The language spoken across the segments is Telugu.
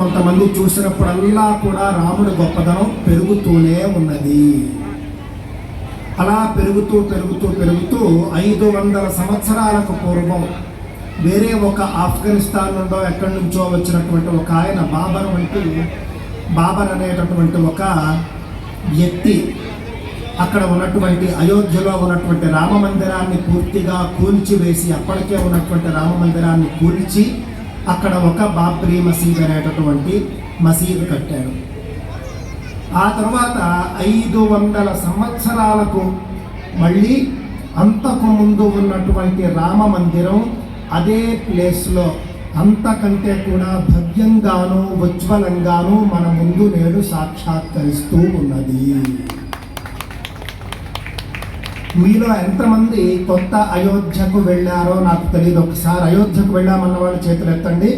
కొంతమంది చూసినప్పుడల్లా కూడా రాముడి గొప్పదనం పెరుగుతూనే ఉన్నది. అలా పెరుగుతూ 500 సంవత్సరాలకు పూర్వం వేరే ఒక ఆఫ్ఘనిస్తాన్ నుండో ఎక్కడి నుంచో వచ్చినటువంటి ఒక ఆయన బాబర్ అనేటటువంటి ఒక వ్యక్తి అక్కడ ఉన్నటువంటి అయోధ్యలో ఉన్నటువంటి రామ మందిరాన్ని పూర్తిగా కూల్చివేసి, అప్పటికే ఉన్నటువంటి రామ మందిరాన్ని కూల్చి అక్కడ ఒక బాబ్రీ మసీద్ అనేటటువంటి మసీదు కట్టాడు. ఆ తర్వాత 500 సంవత్సరాలకు మళ్ళీ అంతకు ముందు ఉన్నటువంటి రామ మందిరం అదే ప్లేస్లో అంతకంటే కూడా భవ్యంగాను ఉజ్వలంగాను మన ముందు నేడు సాక్షాత్కరిస్తూ ఉన్నది. మీలో ఎంతమంది కొత్త అయోధ్యకు వెళ్ళారో నాకు తెలియదు. ఒకసారి అయోధ్యకు వెళ్ళామన్న వాళ్ళు చేతులు ఎత్తండి.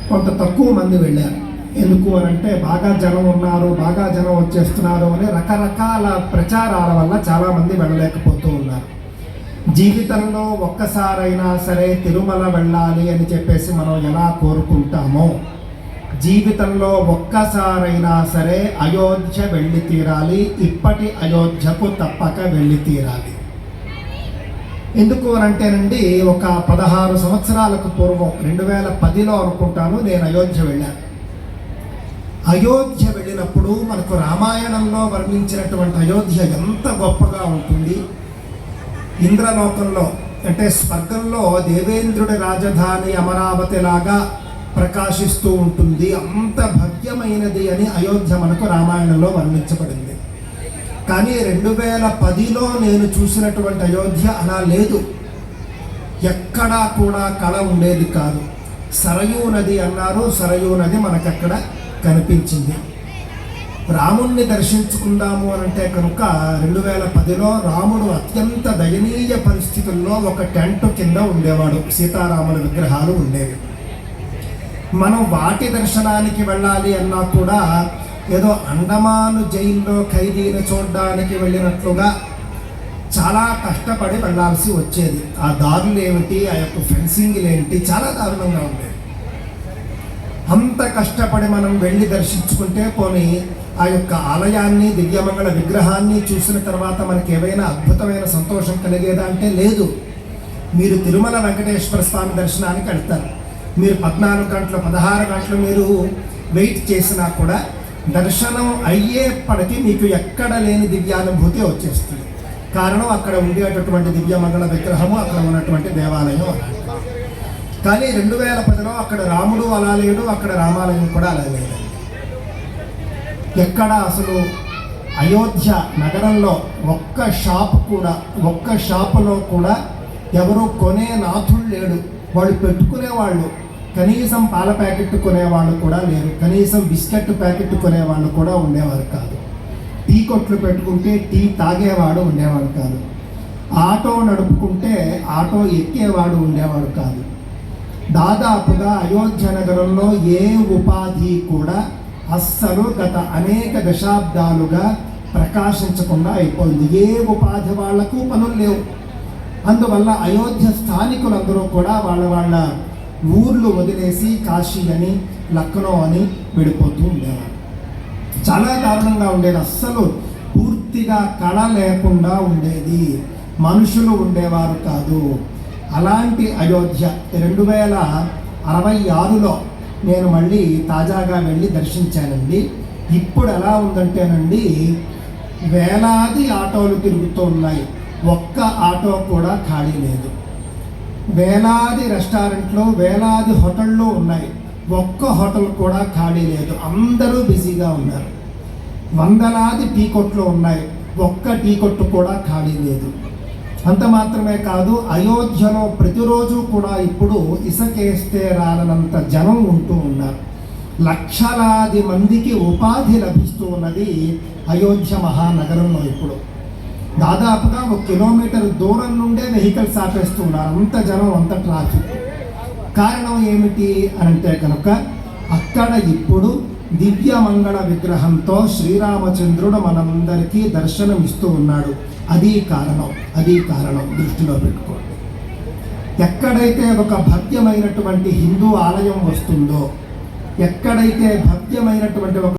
కొంత తక్కువ మంది వెళ్ళారు. ఎందుకు అని అంటే బాగా జనం ఉన్నారు, బాగా జనం వచ్చేస్తున్నారు అని రకరకాల ప్రచారాల వల్ల చాలామంది వెళ్ళలేకపోతూ ఉన్నారు. జీవితంలో ఒక్కసారైనా సరే తిరుమల వెళ్ళాలి అని చెప్పేసి మనం ఎలా కోరుకుంటామో, జీవితంలో ఒక్కసారైనా సరే అయోధ్య వెళ్ళి తీరాలి. ఇప్పటి అయోధ్యకు తప్పక వెళ్ళి తీరాలి. ఎందుకు అనంటేనండి, ఒక 16 సంవత్సరాలకు పూర్వం 2010లో అనుకుంటాను నేను అయోధ్య వెళ్ళాను. అయోధ్య వెళ్ళినప్పుడు మనకు రామాయణంలో వర్ణించినటువంటి అయోధ్య ఎంత గొప్పగా ఉంటుంది. ఇంద్రలోకంలో అంటే స్వర్గంలో దేవేంద్రుడి రాజధాని అమరావతి లాగా ప్రకాశిస్తూ ఉంటుంది. అంత భవ్యమైనది అని అయోధ్య మనకు రామాయణంలో వర్ణించబడింది. కానీ 2010లో నేను చూసినటువంటి అయోధ్య అలా లేదు. ఎక్కడా కూడా కళ ఉండేది కాదు. సరయూ నది అన్నారు, సరయూ నది మనకక్కడ కనిపించింది. రాముణ్ణి దర్శించుకుందాము అనంటే కనుక 2010లో రాముడు అత్యంత దయనీయ పరిస్థితుల్లో ఒక టెంట్ కింద ఉండేవాడు. సీతారాముల విగ్రహాలు ఉండేవి. మనం వాటి దర్శనానికి వెళ్ళాలి అన్నా కూడా ఏదో అండమాను జైల్లో ఖైదీని చూడడానికి వెళ్ళినట్లుగా చాలా కష్టపడి వెళ్ళాల్సి వచ్చేది. ఆ దారులు ఏమిటి, ఆ యొక్క ఫెన్సింగ్లు ఏంటి, చాలా దారుణంగా ఉండేది. అంత కష్టపడి మనం వెళ్ళి దర్శించుకుంటే పోనీ ఆ యొక్క ఆలయాన్ని, దివ్యమంగళ విగ్రహాన్ని చూసిన తర్వాత మనకి ఏవైనా అద్భుతమైన సంతోషం కలిగేదా అంటే లేదు. మీరు తిరుమల వెంకటేశ్వర స్వామి దర్శనానికి వెళ్తారు. మీరు 14 గంటలు 16 గంటలు మీరు వెయిట్ చేసినా కూడా దర్శనం అయ్యేప్పటికీ మీకు ఎక్కడ లేని దివ్యానుభూతి వచ్చేస్తుంది. కారణం అక్కడ ఉండేటటువంటి దివ్యమంగళ విగ్రహము, అక్కడ ఉన్నటువంటి దేవాలయం అలాంటి. కానీ 2010లో అక్కడ రాముడు అలా లేడు, అక్కడ రామాలయం కూడా అలా లేదు. ఎక్కడ అసలు అయోధ్య నగరంలో ఒక్క షాపులో కూడా ఎవరు కొనే నాథుడు లేడు. వాళ్ళు పెట్టుకునేవాళ్ళు కనీసం పాల ప్యాకెట్ కొనేవాళ్ళు కూడా లేరు. కనీసం బిస్కెట్ ప్యాకెట్ కొనేవాళ్ళు కూడా ఉండేవారు కాదు. టీ కొట్లు పెట్టుకుంటే టీ తాగేవాడు ఉండేవాడు కాదు. ఆటో నడుపుకుంటే ఆటో ఎక్కేవాడు ఉండేవాడు కాదు. దాదాపుగా అయోధ్య నగరంలో ఏ ఉపాధి కూడా అస్సలు గత అనేక దశాబ్దాలుగా ప్రకాశించకుండా అయిపోయింది. ఏ ఉపాధి వాళ్లకు పనులు లేవు. అందువల్ల అయోధ్య స్థానికులందరూ కూడా వాళ్ళ ఊర్లు వదిలేసి కాశీ అని, లక్నో అని వెళ్ళిపోతూ ఉండేవారు. చాలా దారుణంగా ఉండేది. అస్సలు పూర్తిగా కళ లేకుండా ఉండేది. మనుషులు ఉండేవారు కాదు. అలాంటి అయోధ్య 2066లో నేను మళ్ళీ తాజాగా వెళ్ళి దర్శించానండి. ఇప్పుడు ఎలా ఉందంటేనండి, వేలాది ఆటోలు తిరుగుతూ ఉన్నాయి. ఒక్క ఆటో కూడా ఖాళీ లేదు. వేలాది రెస్టారెంట్లు, వేలాది హోటళ్ళు ఉన్నాయి. ఒక్క హోటల్ కూడా ఖాళీ లేదు. అందరూ బిజీగా ఉన్నారు. వందలాది టీ కొట్లు ఉన్నాయి. ఒక్క టీ కొట్టు కూడా ఖాళీ లేదు. అంత మాత్రమే కాదు, అయోధ్యలో ప్రతిరోజు కూడా ఇప్పుడు ఇసుకేస్తే రాలనంత జనం ఉంటూ ఉన్నారు. లక్షలాది మందికి ఉపాధి లభిస్తూ ఉన్నది అయోధ్య మహానగరంలో. ఇప్పుడు దాదాపుగా 1 కిలోమీటర్ దూరం నుండే వెహికల్స్ ఆపేస్తున్నారు. అంత జనం, అంత ట్రాఫిక్. కారణం ఏమిటి అనంటే కనుక అక్కడ ఇప్పుడు దివ్యమంగళ విగ్రహంతో శ్రీరామచంద్రుడు మనందరికీ దర్శనం ఇస్తూ ఉన్నాడు. అది కారణం దృష్టిలో పెట్టుకోండి. ఎక్కడైతే ఒక భవ్యమైనటువంటి హిందూ ఆలయం వస్తుందో, ఎక్కడైతే భవ్యమైనటువంటి ఒక